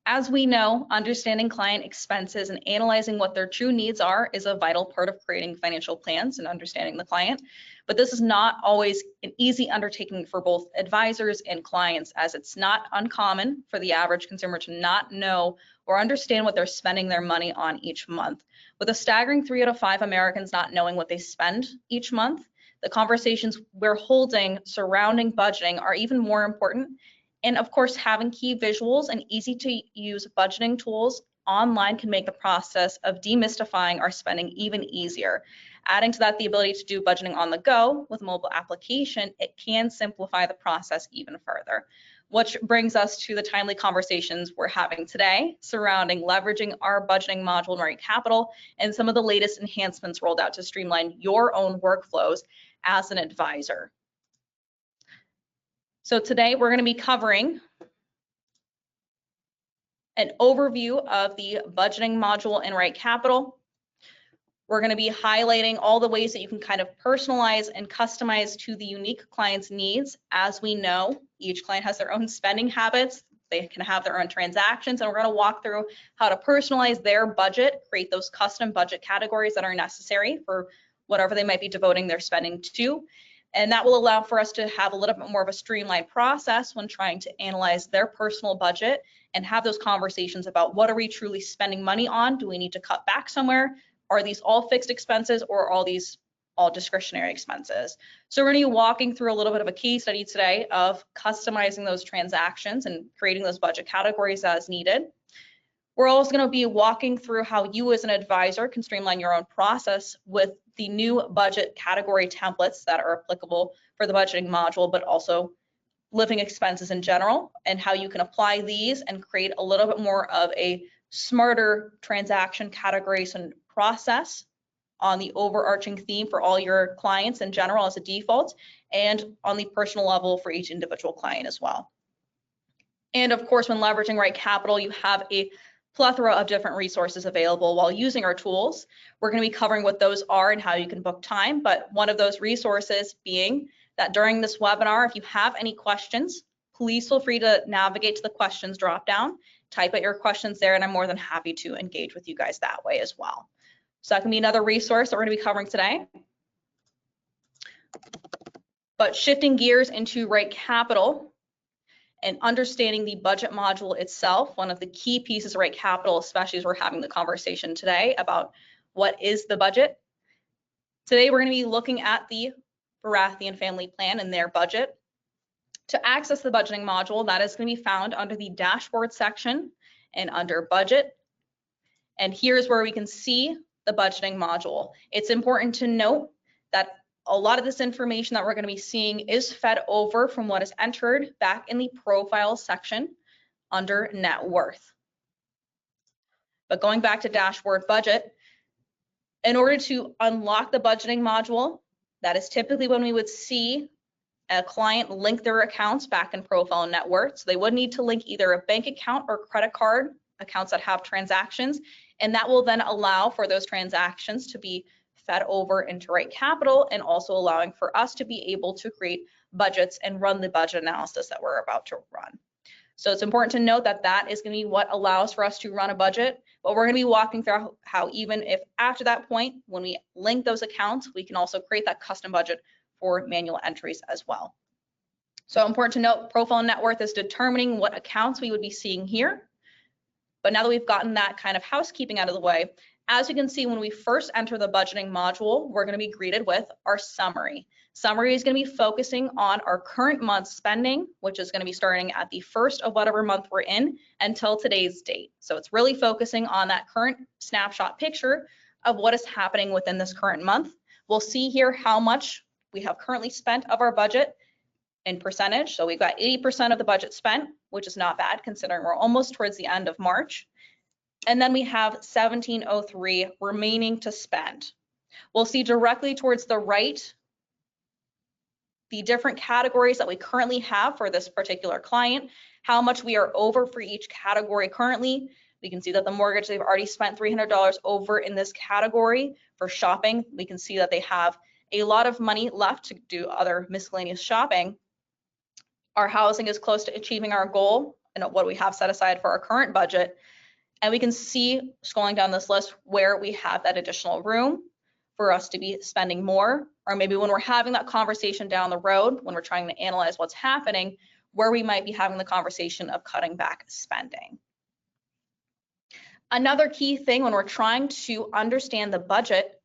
As we know, understanding client expenses and analyzing what their true needs are is a vital part of creating financial plans and understanding the client. But this is not always an easy undertaking for both advisors and clients, as it's not uncommon for the average consumer to not know or understand what they're spending their money on each month. With a staggering 3 out of 5 Americans not knowing what they spend each month, the conversations we're holding surrounding budgeting are even more important. And of course, having key visuals and easy to use budgeting tools online can make the process of demystifying our spending even easier. Adding to that the ability to do budgeting on the go with mobile application, it can simplify the process even further. Which brings us to the timely conversations we're having today surrounding leveraging our budgeting module in RightCapital and some of the latest enhancements rolled out to streamline your own workflows as an advisor. So today we're going to be covering an overview of the budgeting module in RightCapital. We're going to be highlighting all the ways that you can kind of personalize and customize to the unique client's needs. As we know, each client has their own spending habits. They can have their own transactions, and we're going to walk through how to personalize their budget, create those custom budget categories that are necessary for whatever they might be devoting their spending to. And that will allow for us to have a little bit more of a streamlined process when trying to analyze their personal budget and have those conversations about what are we truly spending money on? Do we need to cut back somewhere? Are these all fixed expenses, or are these all discretionary expenses? So we're going to be walking through a little bit of a case study today of customizing those transactions and creating those budget categories as needed. We're also going to be walking through how you as an advisor can streamline your own process with the new budget category templates that are applicable for the budgeting module, but also living expenses in general, and how you can apply these and create a little bit more of a smarter transaction categorization process on the overarching theme for all your clients in general as a default, and on the personal level for each individual client as well. And of course, when leveraging RightCapital, you have a plethora of different resources available while using our tools. We're going to be covering what those are and how you can book time, but one of those resources being that during this webinar, if you have any questions, please feel free to navigate to the questions dropdown, type out your questions there, and I'm more than happy to engage with you guys that way as well. So that can be another resource that we're going to be covering today. But shifting gears into RightCapital and understanding the budget module itself, one of the key pieces of RightCapital, especially as we're having the conversation today about what is the budget. Today, we're going to be looking at the Baratheon family plan and their budget. To access the budgeting module, that is going to be found under the dashboard section and under budget. And here's where we can see the budgeting module. It's important to note that a lot of this information that we're going to be seeing is fed over from what is entered back in the profile section under net worth. But going back to dashboard budget, in order to unlock the budgeting module, that is typically when we would see a client link their accounts back in profile net worth. So they would need to link either a bank account or credit card accounts that have transactions, and that will then allow for those transactions to be fed over into RightCapital, and also allowing for us to be able to create budgets and run the budget analysis that we're about to run. So it's important to note that that is going to be what allows for us to run a budget, but we're going to be walking through how even if after that point, when we link those accounts, we can also create that custom budget for manual entries as well. So important to note, profile net worth is determining what accounts we would be seeing here. But now that we've gotten that kind of housekeeping out of the way, as you can see, when we first enter the budgeting module, we're going to be greeted with our summary. Summary is going to be focusing on our current month's spending, which is going to be starting at the first of whatever month we're in until today's date. So it's really focusing on that current snapshot picture of what is happening within this current month. We'll see here how much we have currently spent of our budget in percentage. So we've got 80% of the budget spent, which is not bad considering we're almost towards the end of March. And then we have 1703 remaining to spend. We'll see directly towards the right the different categories that we currently have for this particular client, how much we are over for each category currently. We can see that the mortgage, they've already spent $300 over in this category. For shopping, we can see that they have a lot of money left to do other miscellaneous shopping. Our housing is close to achieving our goal and what we have set aside for our current budget. And we can see, scrolling down this list, where we have that additional room for us to be spending more, or maybe when we're having that conversation down the road, when we're trying to analyze what's happening, where we might be having the conversation of cutting back spending. Another key thing when we're trying to understand the budget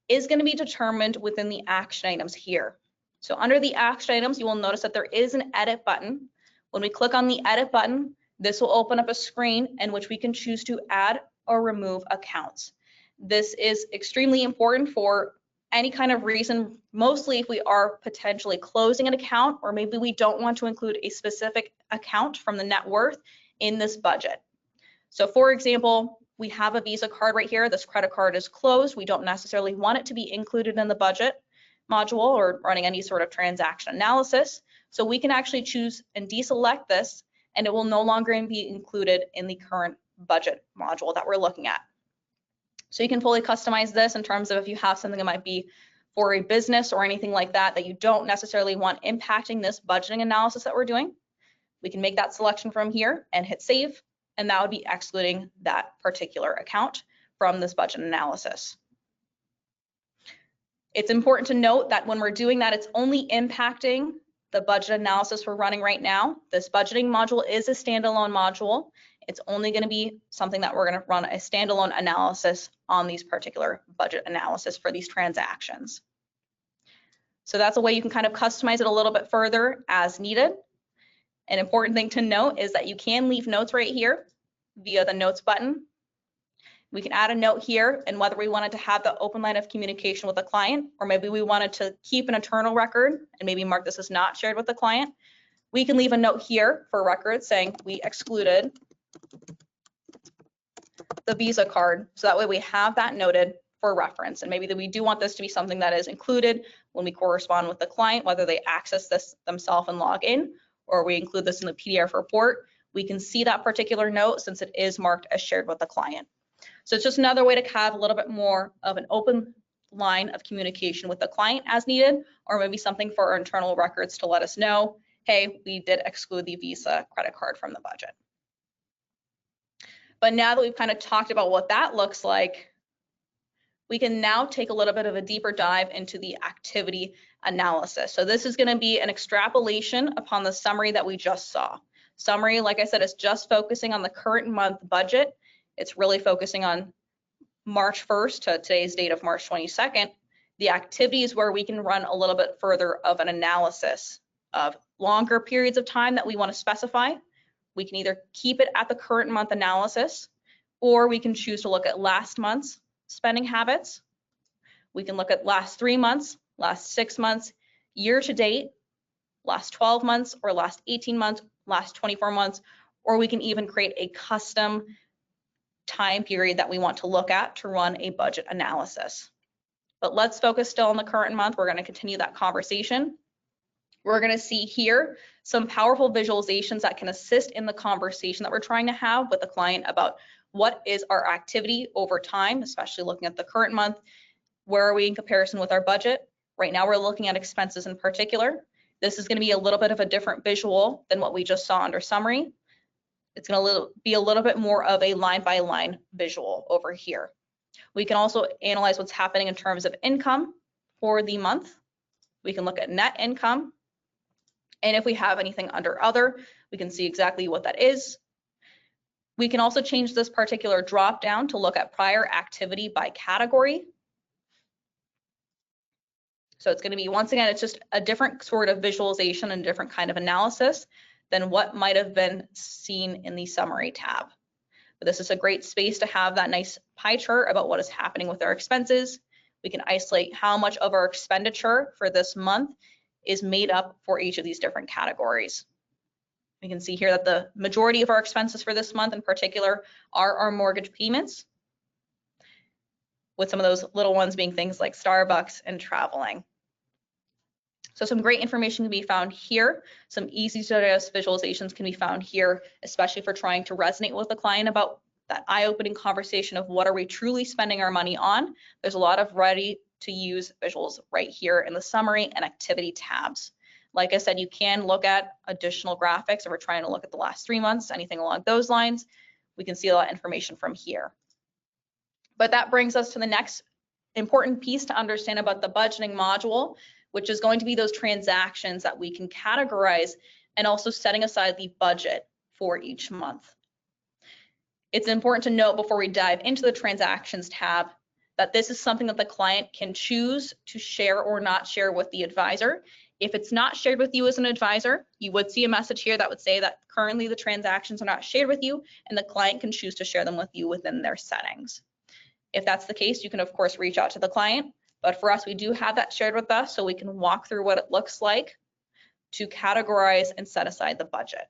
is going to be determined within the action items here. So under the action items, you will notice that there is an edit button. When we click on the edit button, this will open up a screen in which we can choose to add or remove accounts. This is extremely important for any kind of reason, mostly if we are potentially closing an account, or maybe we don't want to include a specific account from the net worth in this budget. So for example, we have a Visa card right here. This credit card is closed. We don't necessarily want it to be included in the budget module or running any sort of transaction analysis. So we can actually choose and deselect this, and it will no longer be included in the current budget module that we're looking at. So you can fully customize this in terms of if you have something that might be for a business or anything like that that you don't necessarily want impacting this budgeting analysis that we're doing. We can make that selection from here and hit save, and that would be excluding that particular account from this budget analysis. It's important to note that when we're doing that, it's only impacting the budget analysis we're running right now. This budgeting module is a standalone module. It's only going to be something that we're going to run a standalone analysis on these particular budget analysis for these transactions. So that's a way you can kind of customize it a little bit further as needed. An important thing to note is that you can leave notes right here via the notes button. We can add a note here, and whether we wanted to have the open line of communication with the client, or maybe we wanted to keep an internal record and maybe mark this as not shared with the client, we can leave a note here for record saying we excluded the Visa card. So that way we have that noted for reference, and maybe that we do want this to be something that is included when we correspond with the client, whether they access this themselves and log in, or we include this in the PDF report. We can see that particular note since it is marked as shared with the client. So it's just another way to have a little bit more of an open line of communication with the client as needed, or maybe something for our internal records to let us know, hey, we did exclude the Visa credit card from the budget. But now that we've kind of talked about what that looks like, we can now take a little bit of a deeper dive into the activity analysis. So this is going to be an extrapolation upon the summary that we just saw. Summary, like I said, is just focusing on the current month budget. It's really focusing on March 1st to today's date of March 22nd. The activity is where we can run a little bit further of an analysis of longer periods of time that we want to specify. We can either keep it at the current month analysis, or we can choose to look at last month's spending habits. We can look at last 3 months, last 6 months, year to date, last 12 months, or last 18 months, last 24 months, or we can even create a custom time period that we want to look at to run a budget analysis. But let's focus still on the current month. We're going to continue that conversation. We're going to see here some powerful visualizations that can assist in the conversation that we're trying to have with the client about what is our activity over time, especially looking at the current month. Where are we in comparison with our budget? Right now, we're looking at expenses in particular. This is going to be a little bit of a different visual than what we just saw under summary. It's going to be a little bit more of a line-by-line visual over here. We can also analyze what's happening in terms of income for the month. We can look at net income. And if we have anything under other, we can see exactly what that is. We can also change this particular drop down to look at prior activity by category. So it's going to be, once again, it's just a different sort of visualization and different kind of analysis than what might have been seen in the summary tab. But this is a great space to have that nice pie chart about what is happening with our expenses. We can isolate how much of our expenditure for this month is made up for each of these different categories. We can see here that the majority of our expenses for this month in particular are our mortgage payments, with some of those little ones being things like Starbucks and traveling. So some great information can be found here. Some easy to digest visualizations can be found here, especially for trying to resonate with the client about that eye-opening conversation of what are we truly spending our money on. There's a lot of ready to use visuals right here in the summary and activity tabs. Like I said, you can look at additional graphics if we're trying to look at the last 3 months, anything along those lines. We can see a lot of information from here. But that brings us to the next important piece to understand about the budgeting module, which is going to be those transactions that we can categorize and also setting aside the budget for each month. It's important to note before we dive into the transactions tab that this is something that the client can choose to share or not share with the advisor. If it's not shared with you as an advisor, you would see a message here that would say that currently the transactions are not shared with you and the client can choose to share them with you within their settings. If that's the case, you can of course reach out to the client, but for us, we do have that shared with us so we can walk through what it looks like to categorize and set aside the budget.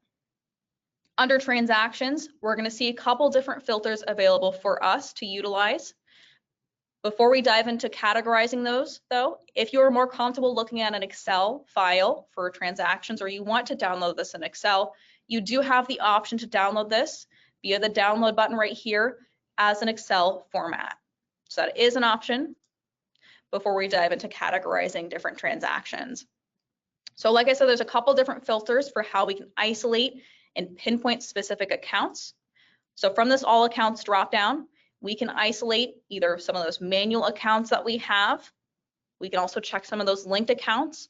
Under transactions, we're going to see a couple different filters available for us to utilize. Before we dive into categorizing those, though, if you're more comfortable looking at an Excel file for transactions or you want to download this in Excel, you do have the option to download this via the download button right here as an Excel format. So that is an option before we dive into categorizing different transactions. So like I said, there's a couple different filters for how we can isolate and pinpoint specific accounts. So from this all accounts dropdown, we can isolate either some of those manual accounts that we have. We can also check some of those linked accounts.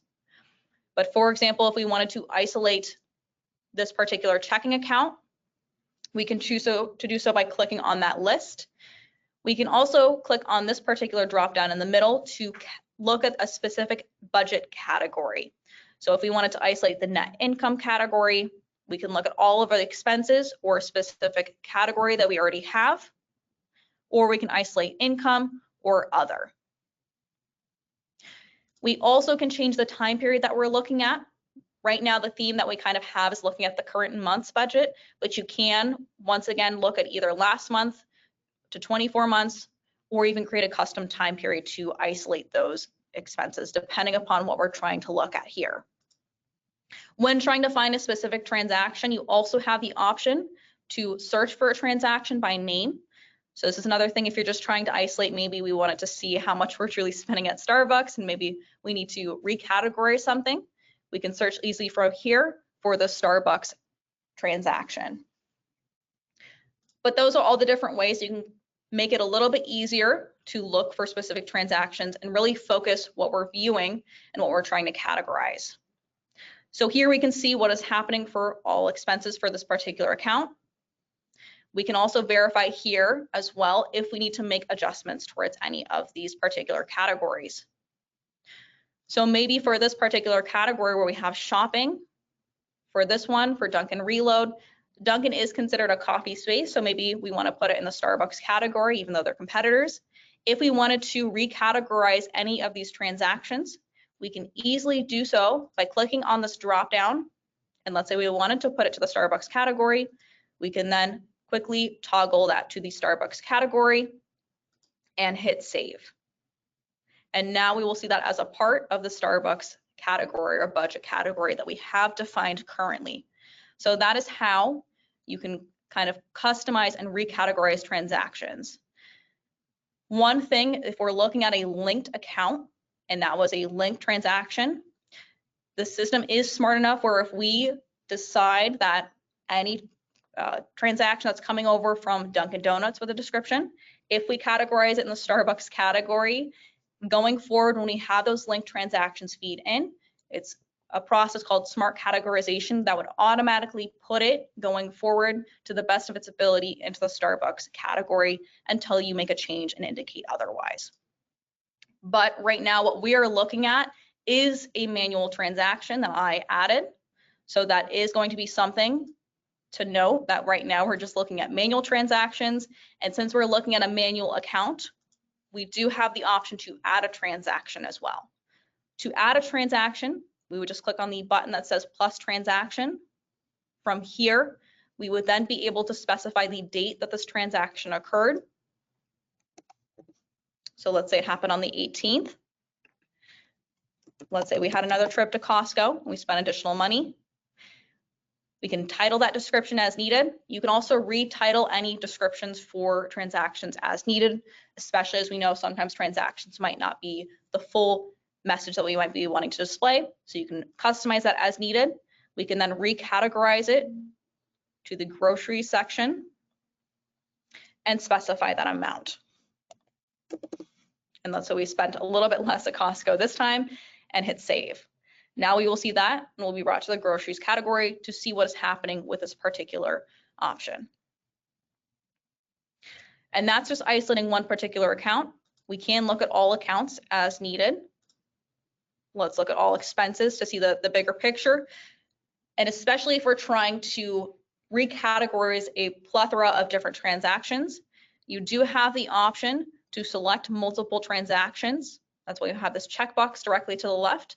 But for example, if we wanted to isolate this particular checking account, we can choose to do so by clicking on that list. We can also click on this particular dropdown in the middle to look at a specific budget category. So if we wanted to isolate the net income category, we can look at all of our expenses or a specific category that we already have, or we can isolate income or other. We also can change the time period that we're looking at. Right now, the theme that we kind of have is looking at the current month's budget, but you can, once again, look at either last month to 24 months, or even create a custom time period to isolate those expenses, depending upon what we're trying to look at here. When trying to find a specific transaction, you also have the option to search for a transaction by name. So this is another thing, if you're just trying to isolate, maybe we wanted to see how much we're truly spending at Starbucks and maybe we need to recategorize something. We can search easily from here for the Starbucks transaction. But those are all the different ways you can make it a little bit easier to look for specific transactions and really focus what we're viewing and what we're trying to categorize. So here we can see what is happening for all expenses for this particular account. We can also verify here as well if we need to make adjustments towards any of these particular categories. So maybe for this particular category where we have shopping, for this one, for Dunkin' Reload, Dunkin' is considered a coffee space, so maybe we want to put it in the Starbucks category, even though they're competitors. If we wanted to recategorize any of these transactions, we can easily do so by clicking on this drop down. And let's say we wanted to put it to the Starbucks category, we can then quickly toggle that to the Starbucks category and hit save. And now we will see that as a part of the Starbucks category or budget category that we have defined currently. So that is how you can kind of customize and recategorize transactions. One thing, if we're looking at a linked account and that was a linked transaction, the system is smart enough where if we decide that any transaction that's coming over from Dunkin' Donuts with a description, if we categorize it in the Starbucks category, going forward when we have those linked transactions feed in, it's a process called smart categorization that would automatically put it going forward to the best of its ability into the Starbucks category until you make a change and indicate otherwise. But right now what we are looking at is a manual transaction that I added. So that is going to be something to note that right now we're just looking at manual transactions. And since we're looking at a manual account, we do have the option to add a transaction as well. To add a transaction, we would just click on the button that says plus transaction. From here, we would then be able to specify the date that this transaction occurred. So let's say it happened on the 18th. Let's say we had another trip to Costco and we spent additional money. We can title that description as needed. You can also retitle any descriptions for transactions as needed, especially as we know sometimes transactions might not be the full message that we might be wanting to display. So you can customize that as needed. We can then recategorize it to the grocery section and specify that amount. And let's say we spent a little bit less at Costco this time and hit save. Now we will see that and we'll be brought to the groceries category to see what is happening with this particular option. And that's just isolating one particular account. We can look at all accounts as needed. Let's look at all expenses to see the bigger picture. And especially if we're trying to recategorize a plethora of different transactions, you do have the option to select multiple transactions. That's why you have this checkbox directly to the left.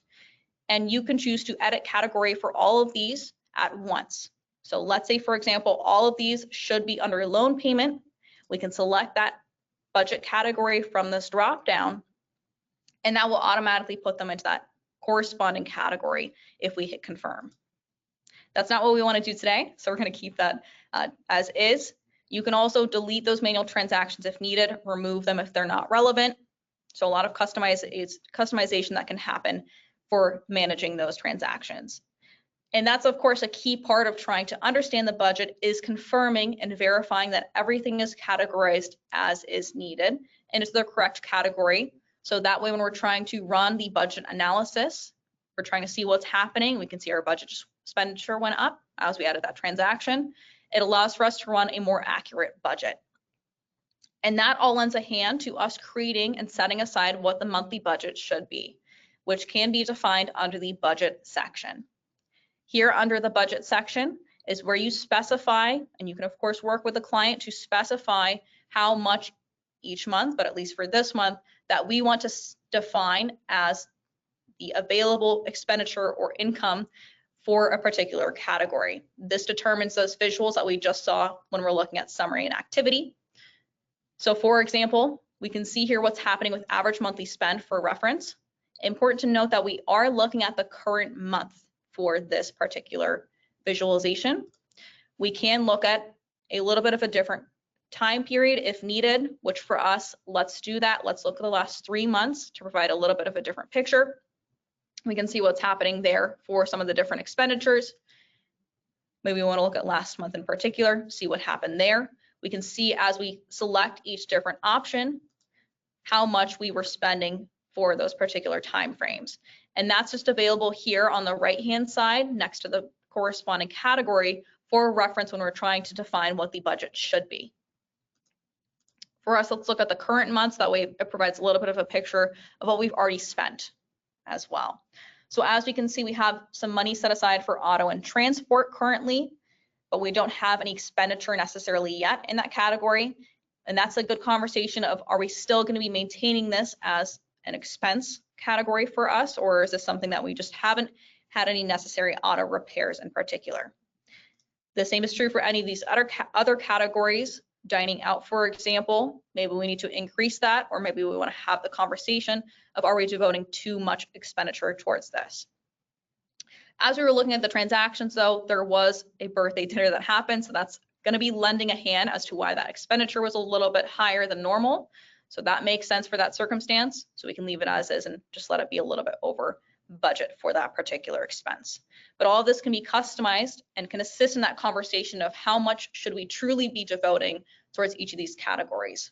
And you can choose to edit category for all of these at once. So let's say, for example, all of these should be under loan payment. We can select that budget category from this drop down, and that will automatically put them into that corresponding category if we hit confirm. That's not what we want to do today, so we're going to keep that as is. You can also delete those manual transactions if needed, remove them if they're not relevant. So a lot of customization that can happen for managing those transactions. And that's, of course, a key part of trying to understand the budget is confirming and verifying that everything is categorized as is needed and it's the correct category. So that way, when we're trying to run the budget analysis, we're trying to see what's happening. We can see our budget expenditure went up as we added that transaction. It allows for us to run a more accurate budget. And that all lends a hand to us creating and setting aside what the monthly budget should be, which can be defined under the budget section. Here under the budget section is where you specify, and you can of course work with the client to specify how much each month, but at least for this month, that we want to define as the available expenditure or income for a particular category. This determines those visuals that we just saw when we're looking at summary and activity. So for example, we can see here what's happening with average monthly spend for reference. Important to note that we are looking at the current month for this particular visualization. We can look at a little bit of a different time period if needed, which for us, let's do that. Let's look at the last 3 months to provide a little bit of a different picture. We can see what's happening there for some of the different expenditures. Maybe we want to look at last month in particular, see what happened there. We can see as we select each different option, how much we were spending for those particular time frames. And that's just available here on the right-hand side next to the corresponding category for reference when we're trying to define what the budget should be. For us, let's look at the current months. That way it provides a little bit of a picture of what we've already spent as well. So as we can see, we have some money set aside for auto and transport currently, but we don't have any expenditure necessarily yet in that category. And that's a good conversation of, are we still going to be maintaining this as an expense category for us, or is this something that we just haven't had any necessary auto repairs in particular? The same is true for any of these other categories. Dining out, for example, maybe we need to increase that, or maybe we want to have the conversation of, are we devoting too much expenditure towards this? As we were looking at the transactions though, there was a birthday dinner that happened, so that's going to be lending a hand as to why that expenditure was a little bit higher than normal. So that makes sense for that circumstance. So we can leave it as is and just let it be a little bit over budget for that particular expense. But all of this can be customized and can assist in that conversation of how much should we truly be devoting towards each of these categories.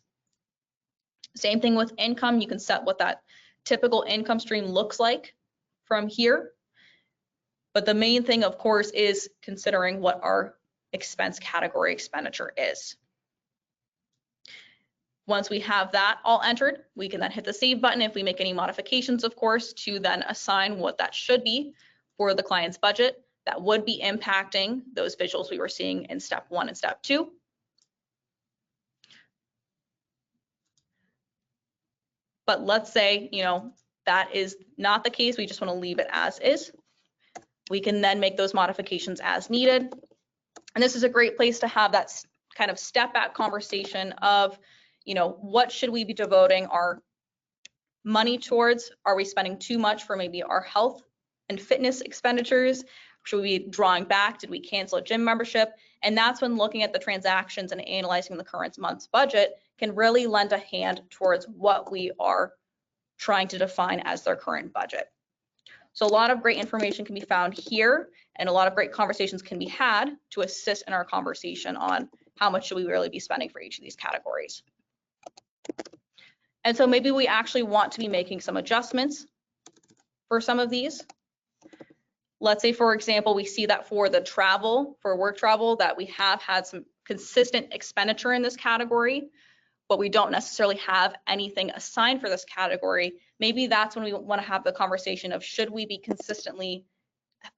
Same thing with income. You can set what that typical income stream looks like from here. But the main thing, of course, is considering what our expense category expenditure is. Once we have that all entered, we can then hit the save button if we make any modifications, of course, to then assign what that should be for the client's budget that would be impacting those visuals we were seeing in step 1 and step 2. But let's say, that is not the case. We just want to leave it as is. We can then make those modifications as needed. And this is a great place to have that kind of step back conversation of, what should we be devoting our money towards? Are we spending too much for maybe our health and fitness expenditures? Should we be drawing back? Did we cancel a gym membership? And that's when looking at the transactions and analyzing the current month's budget can really lend a hand towards what we are trying to define as their current budget. So a lot of great information can be found here, and a lot of great conversations can be had to assist in our conversation on how much should we really be spending for each of these categories. And so maybe we actually want to be making some adjustments for some of these. Let's say, for example, we see that for the travel, for work travel, that we have had some consistent expenditure in this category, but we don't necessarily have anything assigned for this category. Maybe that's when we want to have the conversation of should we be consistently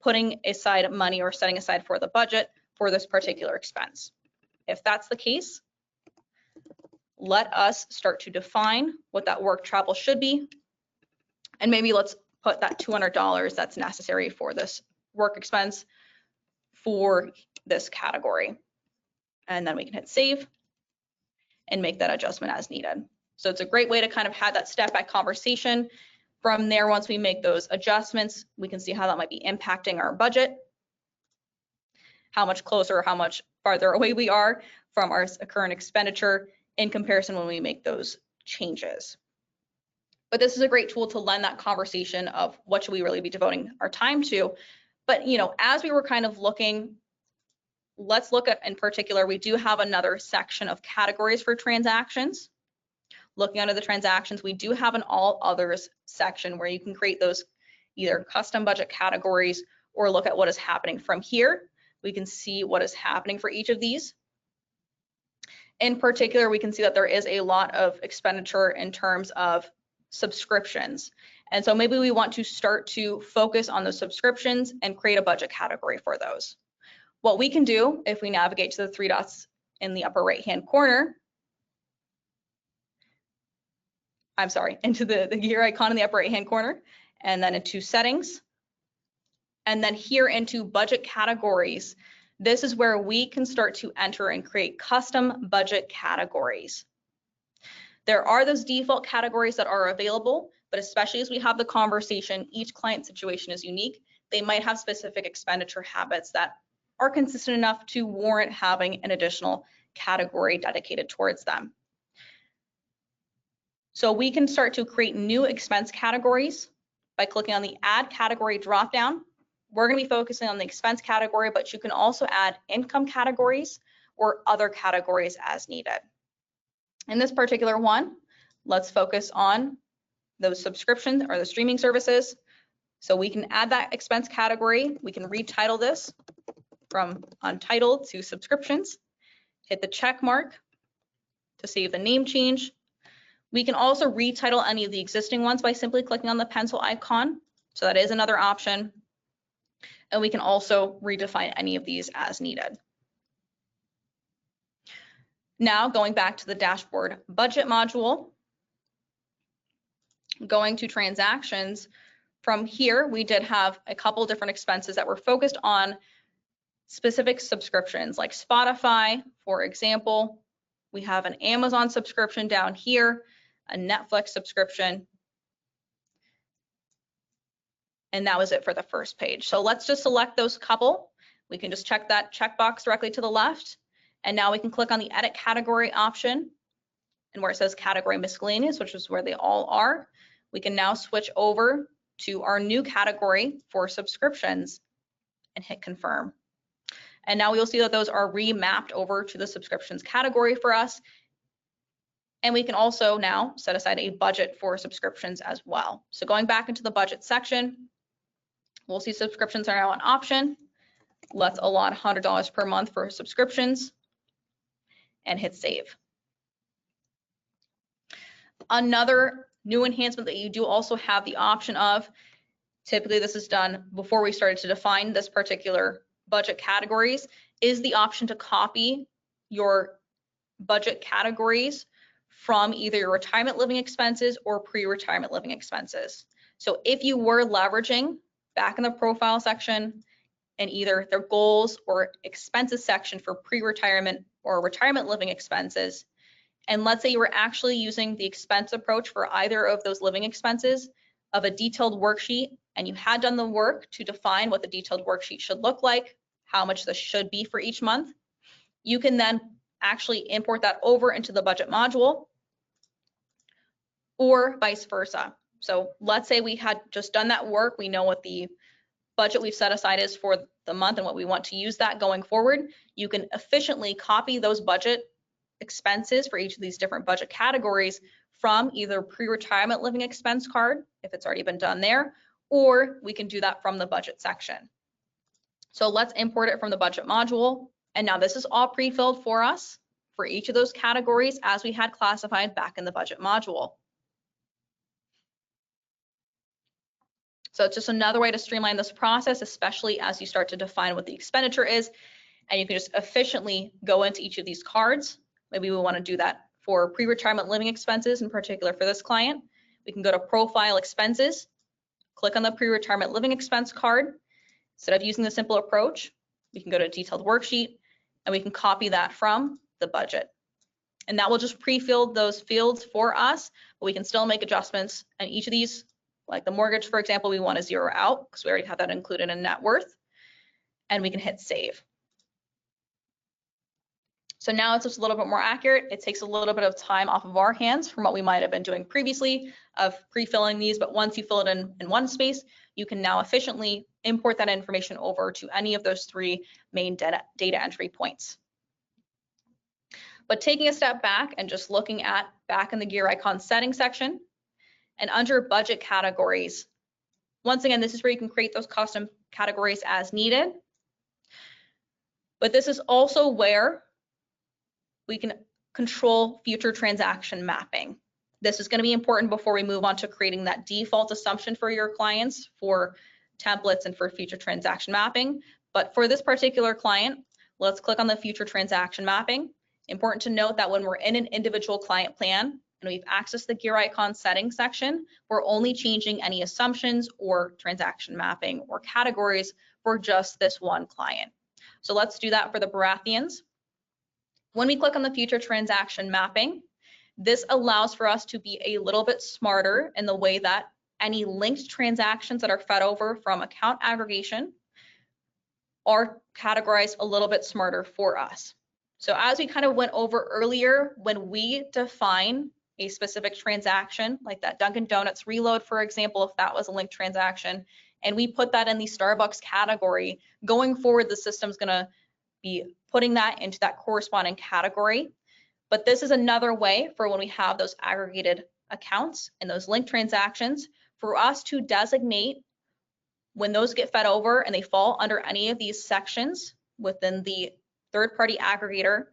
putting aside money or setting aside for the budget for this particular expense. If that's the case, let us start to define what that work travel should be. And maybe let's put that $200 that's necessary for this work expense for this category. And then we can hit save and make that adjustment as needed. So it's a great way to kind of have that step back conversation. From there, once we make those adjustments, we can see how that might be impacting our budget, how much closer or how much farther away we are from our current expenditure in comparison when we make those changes. But this is a great tool to lend that conversation of what should we really be devoting our time to. But, you know, as we were kind of looking, let's look at, in particular, we do have another section of categories for transactions. Looking under the transactions, we do have an all others section where you can create those either custom budget categories or look at what is happening from here. We can see what is happening for each of these. In particular, we can see that there is a lot of expenditure in terms of subscriptions. And so maybe we want to start to focus on those subscriptions and create a budget category for those. What we can do if we navigate to the three dots in the upper right-hand corner, into the gear icon in the upper right-hand corner, and then into settings, and then here into budget categories. This is where we can start to enter and create custom budget categories. There are those default categories that are available, but especially as we have the conversation, each client situation is unique. They might have specific expenditure habits that are consistent enough to warrant having an additional category dedicated towards them. So we can start to create new expense categories by clicking on the Add Category dropdown. We're going to be focusing on the expense category, but you can also add income categories or other categories as needed. In this particular one, let's focus on those subscriptions or the streaming services. So we can add that expense category. We can retitle this from untitled to subscriptions. Hit the check mark to save the name change. We can also retitle any of the existing ones by simply clicking on the pencil icon. So that is another option. And we can also redefine any of these as needed. Now going back to the dashboard budget module, going to transactions, from here we did have a couple different expenses that were focused on specific subscriptions like Spotify, for example. We have an Amazon subscription down here, a Netflix subscription, and that was it for the first page. So let's just select those couple. We can just check that checkbox directly to the left. And now we can click on the edit category option, and where it says category miscellaneous, which is where they all are, we can now switch over to our new category for subscriptions and hit confirm. And now we'll see that those are remapped over to the subscriptions category for us. And we can also now set aside a budget for subscriptions as well. So going back into the budget section, we'll see subscriptions are now an option. Let's allot $100 per month for subscriptions and hit save. Another new enhancement that you do also have the option of, typically this is done before we started to define this particular budget categories, is the option to copy your budget categories from either your retirement living expenses or pre-retirement living expenses. So if you were leveraging back in the profile section in either their goals or expenses section for pre-retirement or retirement living expenses, and let's say you were actually using the expense approach for either of those living expenses of a detailed worksheet, and you had done the work to define what the detailed worksheet should look like, how much this should be for each month, you can then actually import that over into the budget module or vice versa. So let's say we had just done that work. We know what the budget we've set aside is for the month and what we want to use that going forward. You can efficiently copy those budget expenses for each of these different budget categories from either pre-retirement living expense card, if it's already been done there, or we can do that from the budget section. So let's import it from the budget module. And now this is all pre-filled for us for each of those categories as we had classified back in the budget module. So it's just another way to streamline this process, especially as you start to define what the expenditure is, and you can just efficiently go into each of these cards. Maybe we want to do that for pre-retirement living expenses, in particular for this client. We can go to Profile Expenses, click on the pre-retirement living expense card. Instead of using the simple approach, we can go to Detailed Worksheet, and we can copy that from the budget. And that will just pre-fill those fields for us, but we can still make adjustments. And each of these, like the mortgage, for example, we want to zero out because we already have that included in net worth, and we can hit Save. So now it's just a little bit more accurate. It takes a little bit of time off of our hands from what we might have been doing previously of pre-filling these, but once you fill it in one space, you can now efficiently import that information over to any of those three main data entry points. But taking a step back and just looking at back in the gear icon settings section and under budget categories, once again, this is where you can create those custom categories as needed. But this is also where we can control future transaction mapping. This is going to be important before we move on to creating that default assumption for your clients for templates and for future transaction mapping. But for this particular client, let's click on the future transaction mapping. Important to note that when we're in an individual client plan and we've accessed the gear icon settings section, we're only changing any assumptions or transaction mapping or categories for just this one client. So let's do that for the Baratheons. When we click on the future transaction mapping, this allows for us to be a little bit smarter in the way that any linked transactions that are fed over from account aggregation are categorized a little bit smarter for us. So as we kind of went over earlier, when we define a specific transaction, like that Dunkin' Donuts reload, for example, if that was a linked transaction, and we put that in the Starbucks category, going forward, the system's gonna be putting that into that corresponding category. But this is another way for when we have those aggregated accounts and those linked transactions for us to designate when those get fed over and they fall under any of these sections within the third-party aggregator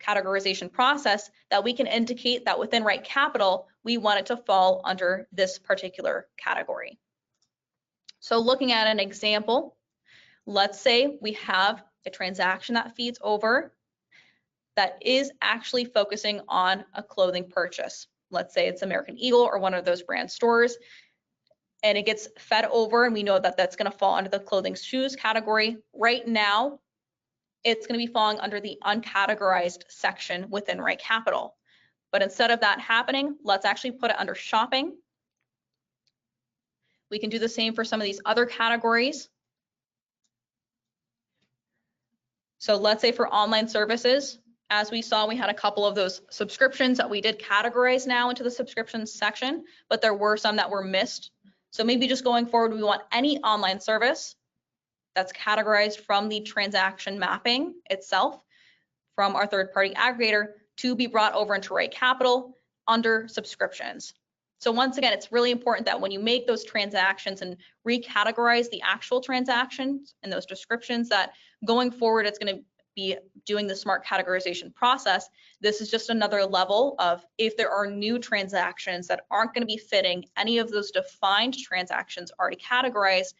categorization process, that we can indicate that within RightCapital, we want it to fall under this particular category. So looking at an example, let's say we have a transaction that feeds over that is actually focusing on a clothing purchase. Let's say it's American Eagle or one of those brand stores, and it gets fed over, and we know that that's going to fall under the clothing shoes category. Right now, it's going to be falling under the uncategorized section within RightCapital. But instead of that happening, let's actually put it under shopping. We can do the same for some of these other categories. So let's say for online services, as we saw, we had a couple of those subscriptions that we did categorize now into the subscriptions section, but there were some that were missed. So maybe just going forward, we want any online service that's categorized from the transaction mapping itself from our third-party aggregator to be brought over into RightCapital under subscriptions. So once again, it's really important that when you make those transactions and recategorize the actual transactions and those descriptions, that going forward, it's going to be doing the smart categorization process. This is just another level of if there are new transactions that aren't going to be fitting any of those defined transactions already categorized,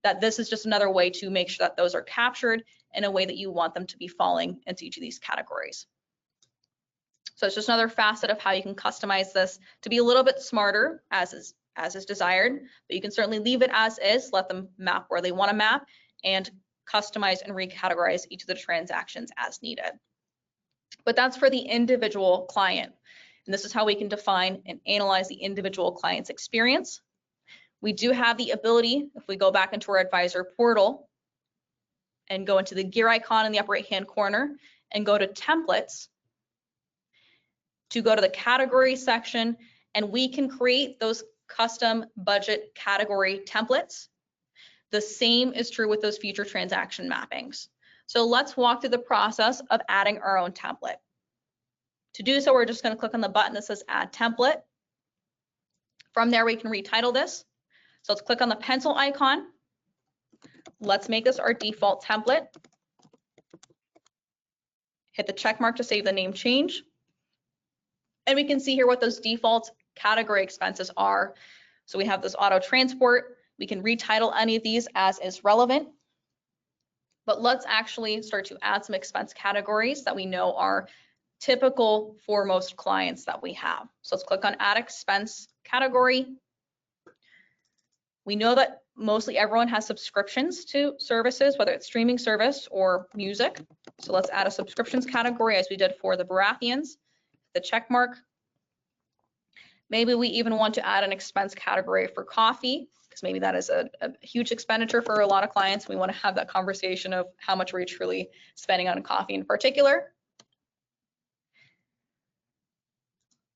that this is just another way to make sure that those are captured in a way that you want them to be falling into each of these categories. So it's just another facet of how you can customize this to be a little bit smarter as is desired, but you can certainly leave it as is, let them map where they want to map, and customize and recategorize each of the transactions as needed. But that's for the individual client. And this is how we can define and analyze the individual client's experience. We do have the ability, if we go back into our advisor portal and go into the gear icon in the upper right-hand corner and go to templates, to go to the category section, and we can create those custom budget category templates. The same is true with those future transaction mappings. So let's walk through the process of adding our own template. To do so, we're just going to click on the button that says Add Template. From there, we can retitle this. So let's click on the pencil icon. Let's make this our default template. Hit the check mark to save the name change. And we can see here what those default category expenses are. So we have this auto transport. We can retitle any of these as is relevant. But let's actually start to add some expense categories that we know are typical for most clients that we have. So let's click on Add Expense Category. We know that mostly everyone has subscriptions to services, whether it's streaming service or music. So let's add a subscriptions category as we did for the Baratheons, the check mark. Maybe we even want to add an expense category for coffee, because maybe that is a huge expenditure for a lot of clients. We want to have that conversation of how much we're truly spending on coffee in particular.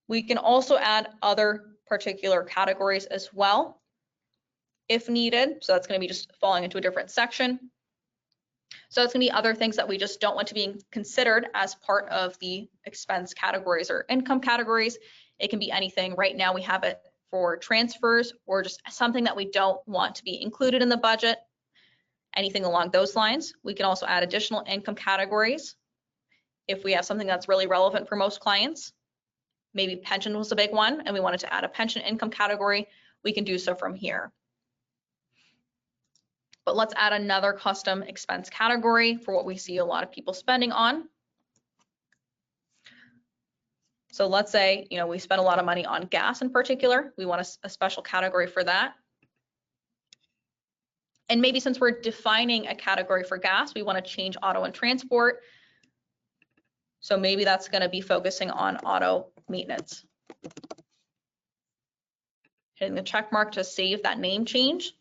We can also add other particular categories as well, if needed. So that's going to be just falling into a different section. So it's going to be other things that we just don't want to be considered as part of the expense categories or income categories. It can be anything. Right now we have it for transfers or just something that we don't want to be included in the budget, anything along those lines. We can also add additional income categories if we have something that's really relevant for most clients. Maybe pension was a big one and we wanted to add a pension income category. We can do so from here. But let's add another custom expense category for what we see a lot of people spending on. So let's say, we spend a lot of money on gas in particular. We want a special category for that. And maybe since we're defining a category for gas, we want to change auto and transport. So maybe that's going to be focusing on auto maintenance. Hitting the check mark to save that name change.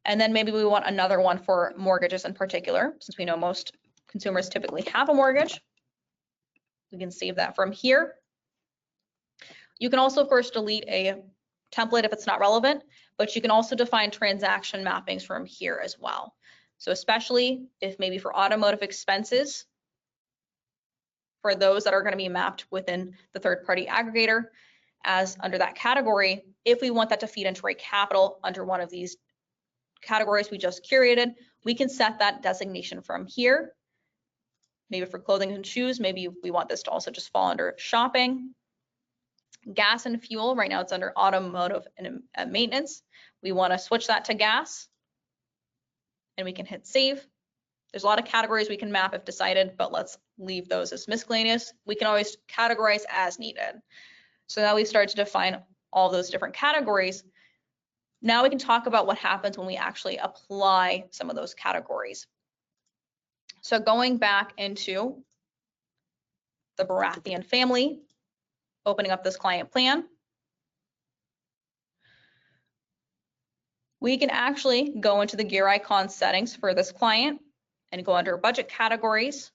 And then maybe we want another one for mortgages in particular, since we know most consumers typically have a mortgage. We can save that from here. You can also, of course, delete a template if it's not relevant, but you can also define transaction mappings from here as well. So especially if maybe for automotive expenses, for those that are going to be mapped within the third-party aggregator as under that category, if we want that to feed into RightCapital under one of these categories we just curated, we can set that designation from here. Maybe for clothing and shoes, maybe we want this to also just fall under shopping. Gas and fuel, right now it's under automotive and maintenance. We want to switch that to gas and we can hit save. There's a lot of categories we can map if decided, but let's leave those as miscellaneous. We can always categorize as needed. So now we start to define all those different categories. Now we can talk about what happens when we actually apply some of those categories. So going back into the Baratheon family, opening up this client plan, we can actually go into the gear icon settings for this client and go under budget categories.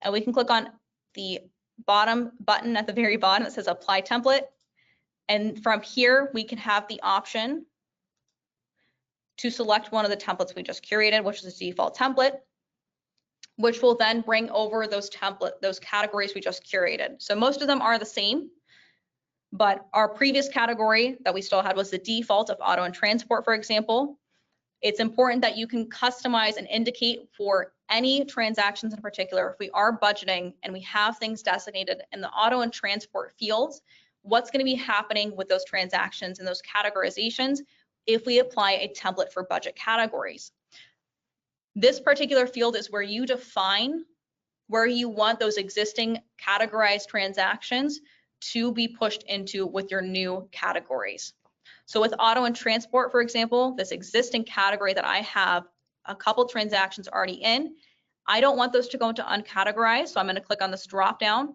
And we can click on the bottom button at the very bottom that says apply template. And from here, we can have the option to select one of the templates we just curated, which is the default template, which will then bring over those categories we just curated. So most of them are the same, but our previous category that we still had was the default of auto and transport, for example. It's important that you can customize and indicate for any transactions in particular, if we are budgeting and we have things designated in the auto and transport fields, what's going to be happening with those transactions and those categorizations if we apply a template for budget categories. This particular field is where you define where you want those existing categorized transactions to be pushed into with your new categories. So with auto and transport, for example, this existing category that I have a couple transactions already in, I don't want those to go into uncategorized. So I'm going to click on this drop down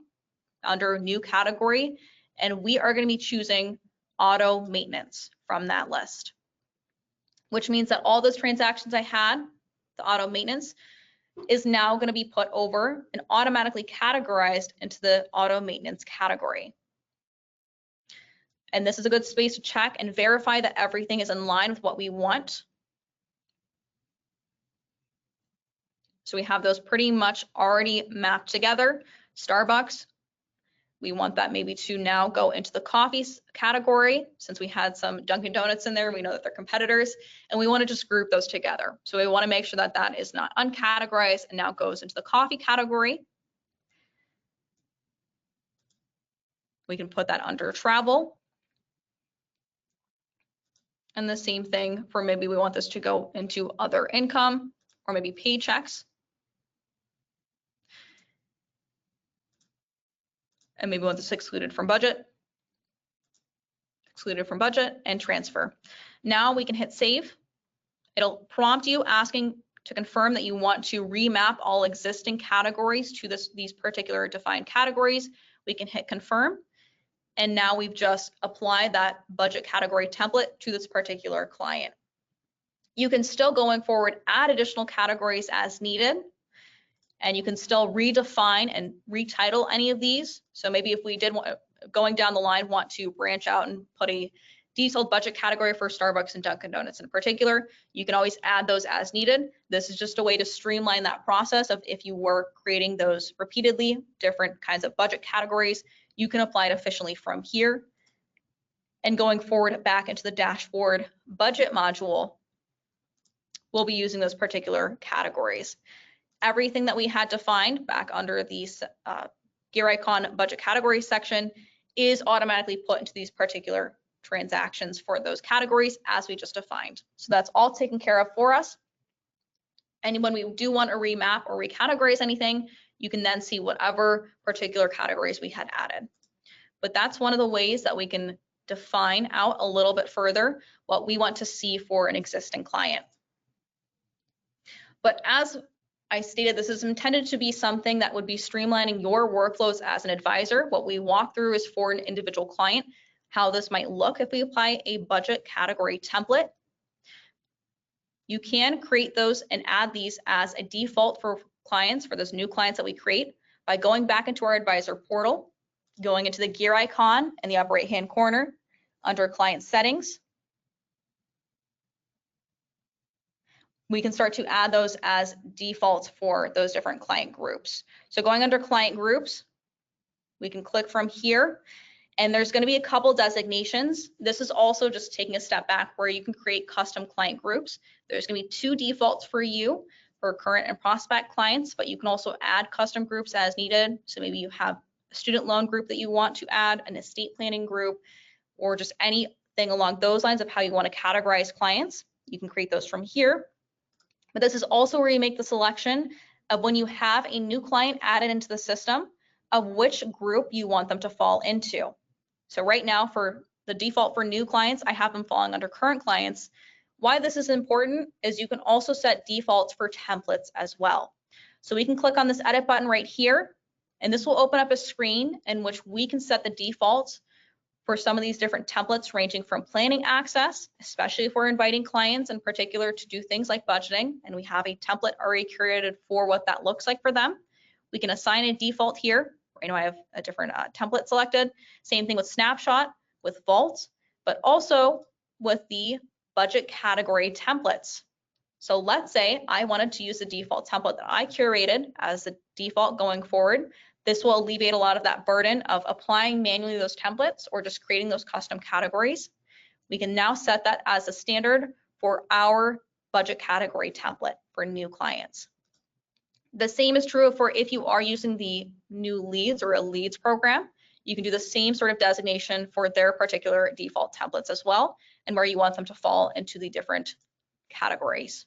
under new category, and we are going to be choosing auto maintenance from that list, which means that all those transactions I had, the auto maintenance, is now going to be put over and automatically categorized into the auto maintenance category. And this is a good space to check and verify that everything is in line with what we want. So we have those pretty much already mapped together. Starbucks, we want that maybe to now go into the coffees category, since we had some Dunkin' Donuts in there. We know that they're competitors, and we want to just group those together. So we want to make sure that that is not uncategorized and now goes into the coffee category. We can put that under travel. And the same thing for maybe we want this to go into other income or maybe paychecks. And maybe we want this excluded from budget, and transfer. Now we can hit save. It'll prompt you asking to confirm that you want to remap all existing categories to these particular defined categories. We can hit confirm. And now we've just applied that budget category template to this particular client. You can still, going forward, add additional categories as needed, and you can still redefine and retitle any of these. So maybe if we did want, going down the line, want to branch out and put a detailed budget category for Starbucks and Dunkin' Donuts in particular, you can always add those as needed. This is just a way to streamline that process of if you were creating those repeatedly, different kinds of budget categories, you can apply it efficiently from here. And going forward back into the dashboard budget module, we'll be using those particular categories. Everything that we had defined back under the gear icon budget category section is automatically put into these particular transactions for those categories as we just defined. So that's all taken care of for us. And when we do want to remap or recategorize anything, you can then see whatever particular categories we had added. But that's one of the ways that we can define out a little bit further what we want to see for an existing client. But as I stated, this is intended to be something that would be streamlining your workflows as an advisor. What we walk through is for an individual client, how this might look if we apply a budget category template. You can create those and add these as a default for clients, for those new clients that we create, by going back into our advisor portal, going into the gear icon in the upper right-hand corner under client settings. We can start to add those as defaults for those different client groups. So going under client groups, we can click from here, and there's going to be a couple designations. This is also just taking a step back where you can create custom client groups. There's going to be 2 defaults for you for current and prospect clients, but you can also add custom groups as needed. So maybe you have a student loan group that you want to add, an estate planning group, or just anything along those lines of how you want to categorize clients. You can create those from here. But this is also where you make the selection of when you have a new client added into the system of which group you want them to fall into. So right now for the default for new clients, I have them falling under current clients. Why this is important is you can also set defaults for templates as well. So we can click on this edit button right here, and this will open up a screen in which we can set the defaults for some of these different templates, ranging from planning access, especially if we're inviting clients in particular to do things like budgeting, and we have a template already curated for what that looks like for them. We can assign a default here. Right now I have a different template selected. Same thing with snapshot, with vault, but also with the budget category templates. So let's say I wanted to use the default template that I curated as the default going forward. This will alleviate a lot of that burden of applying manually those templates or just creating those custom categories. We can now set that as a standard for our budget category template for new clients. The same is true for if you are using the new leads or a leads program. You can do the same sort of designation for their particular default templates as well, and where you want them to fall into the different categories.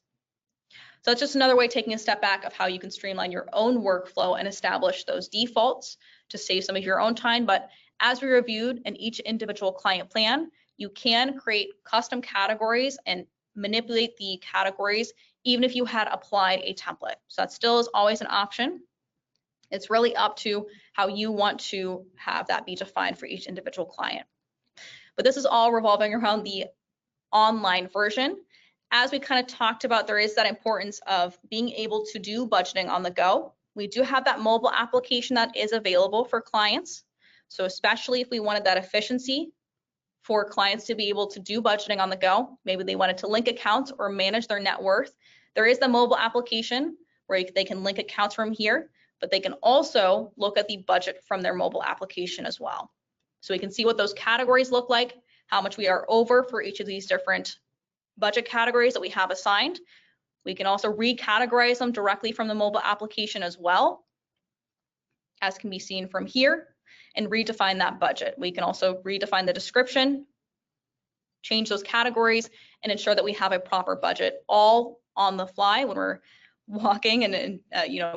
So it's just another way taking a step back of how you can streamline your own workflow and establish those defaults to save some of your own time. But as we reviewed in each individual client plan, you can create custom categories and manipulate the categories even if you had applied a template. So that still is always an option. It's really up to how you want to have that be defined for each individual client. But this is all revolving around the online version. As we kind of talked about, there is that importance of being able to do budgeting on the go. We do have that mobile application that is available for clients. So especially if we wanted that efficiency for clients to be able to do budgeting on the go. Maybe they wanted to link accounts or manage their net worth. There is the mobile application where they can link accounts from here, but they can also look at the budget from their mobile application as well. So we can see what those categories look like, how much we are over for each of these different budget categories that we have assigned. We can also recategorize them directly from the mobile application as well, as can be seen from here, and redefine that budget. We can also redefine the description, change those categories, and ensure that we have a proper budget all on the fly when we're walking and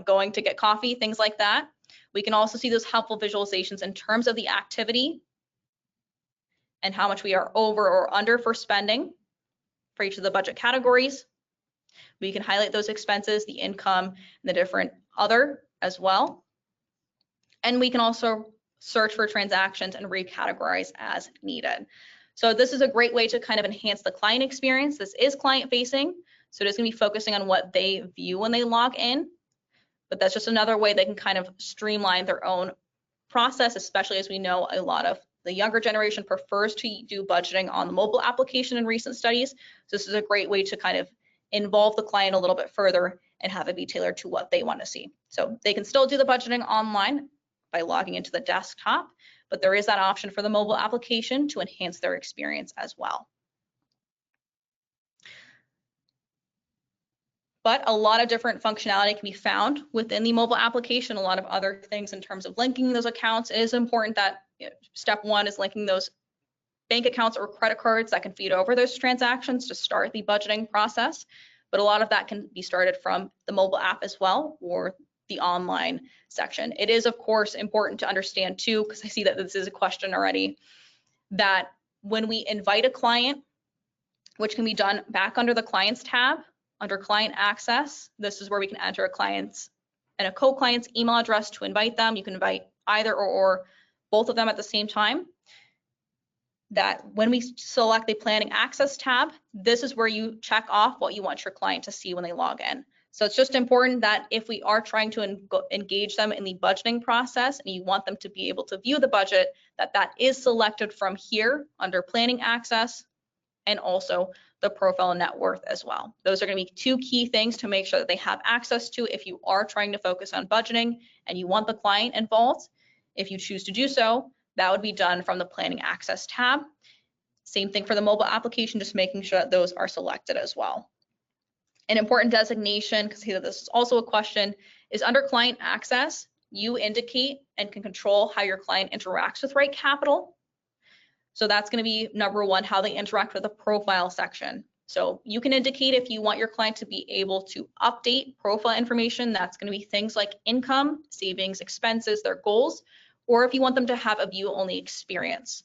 going to get coffee, things like that. We can also see those helpful visualizations in terms of the activity and how much we are over or under for spending for each of the budget categories. We can highlight those expenses, the income, and the different other as well. And we can also search for transactions and recategorize as needed. So this is a great way to kind of enhance the client experience. This is client facing, so it is going to be focusing on what they view when they log in, but that's just another way they can kind of streamline their own process, especially as we know a lot of the younger generation prefers to do budgeting on the mobile application in recent studies. So this is a great way to kind of involve the client a little bit further and have it be tailored to what they want to see. So they can still do the budgeting online by logging into the desktop, but there is that option for the mobile application to enhance their experience as well. But a lot of different functionality can be found within the mobile application, a lot of other things in terms of linking those accounts. It is important that step one is linking those bank accounts or credit cards that can feed over those transactions to start the budgeting process. But a lot of that can be started from the mobile app as well, or the online section. It is, of course, important to understand too, because I see that this is a question already, that when we invite a client, which can be done back under the clients tab, under client access, this is where we can enter a client's and a co-client's email address to invite them. You can invite either or both of them at the same time. That when we select the planning access tab, this is where you check off what you want your client to see when they log in. So it's just important that if we are trying to engage them in the budgeting process and you want them to be able to view the budget, that is selected from here under planning access and also the profile net worth as well. Those are going to be two key things to make sure that they have access to if you are trying to focus on budgeting and you want the client involved. If you choose to do so, that would be done from the planning access tab. Same thing for the mobile application, just making sure that those are selected as well. An important designation, because here this is also a question, is under client access, you indicate and can control how your client interacts with RightCapital. So that's going to be number one, how they interact with the profile section. So you can indicate if you want your client to be able to update profile information. That's going to be things like income, savings, expenses, their goals, or if you want them to have a view-only experience.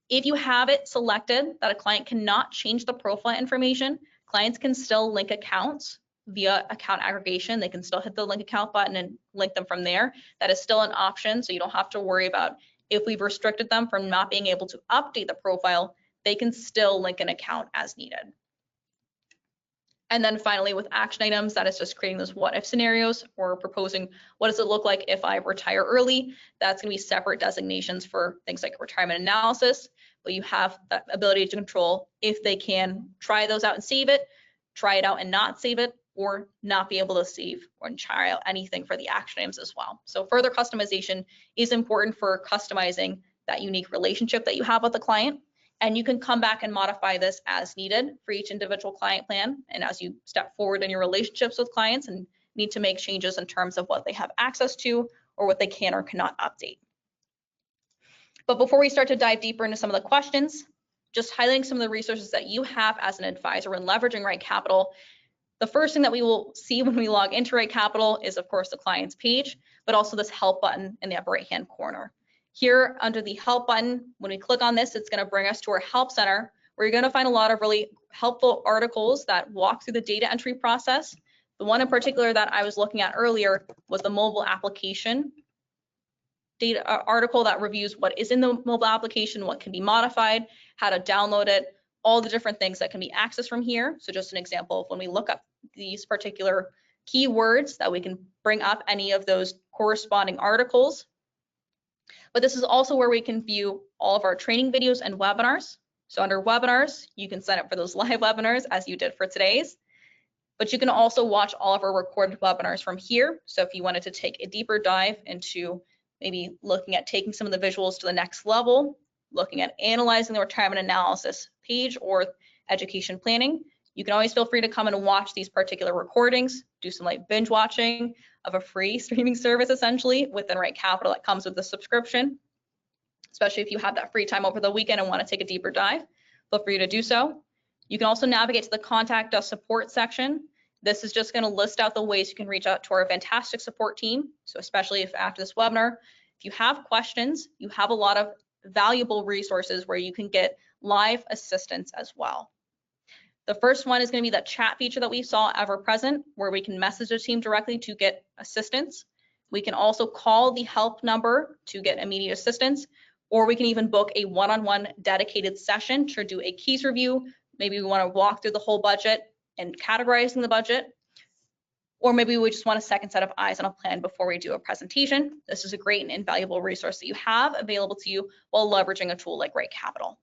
If you have it selected that a client cannot change the profile information, clients can still link accounts via account aggregation. They can still hit the link account button and link them from there. That is still an option, so you don't have to worry about if we've restricted them from not being able to update the profile, they can still link an account as needed. And then finally, with action items, that is just creating those what if scenarios or proposing what does it look like if I retire early. That's going to be separate designations for things like retirement analysis, but you have the ability to control if they can try those out and save it, try it out and not save it, or not be able to save or try out anything for the action items as well. So further customization is important for customizing that unique relationship that you have with the client. And you can come back and modify this as needed for each individual client plan. And as you step forward in your relationships with clients and need to make changes in terms of what they have access to or what they can or cannot update. But before we start to dive deeper into some of the questions, just highlighting some of the resources that you have as an advisor when leveraging RightCapital. The first thing that we will see when we log into RightCapital is, of course, the client's page, but also this help button in the upper right-hand corner. Here under the help button, when we click on this, it's going to bring us to our help center, where you're going to find a lot of really helpful articles that walk through the data entry process. The one in particular that I was looking at earlier was the mobile application data article that reviews what is in the mobile application, what can be modified, how to download it, all the different things that can be accessed from here. So just an example of when we look up these particular keywords that we can bring up any of those corresponding articles. But this is also where we can view all of our training videos and webinars. So under webinars, you can sign up for those live webinars as you did for today's, but you can also watch all of our recorded webinars from here. So if you wanted to take a deeper dive into maybe looking at taking some of the visuals to the next level, looking at analyzing the retirement analysis page or education planning, you can always feel free to come in and watch these particular recordings, do some like binge watching of a free streaming service essentially within RightCapital that comes with the subscription. Especially if you have that free time over the weekend and want to take a deeper dive, feel free to do so. You can also navigate to the Contact Us support section. This is just going to list out the ways you can reach out to our fantastic support team. So especially if after this webinar, if you have questions, you have a lot of valuable resources where you can get live assistance as well. The first one is going to be that chat feature that we saw ever present, where we can message the team directly to get assistance. We can also call the help number to get immediate assistance, or we can even book a one-on-one dedicated session to do a keys review. Maybe we want to walk through the whole budget and categorizing the budget, or maybe we just want a second set of eyes on a plan before we do a presentation. This is a great and invaluable resource that you have available to you while leveraging a tool like RightCapital.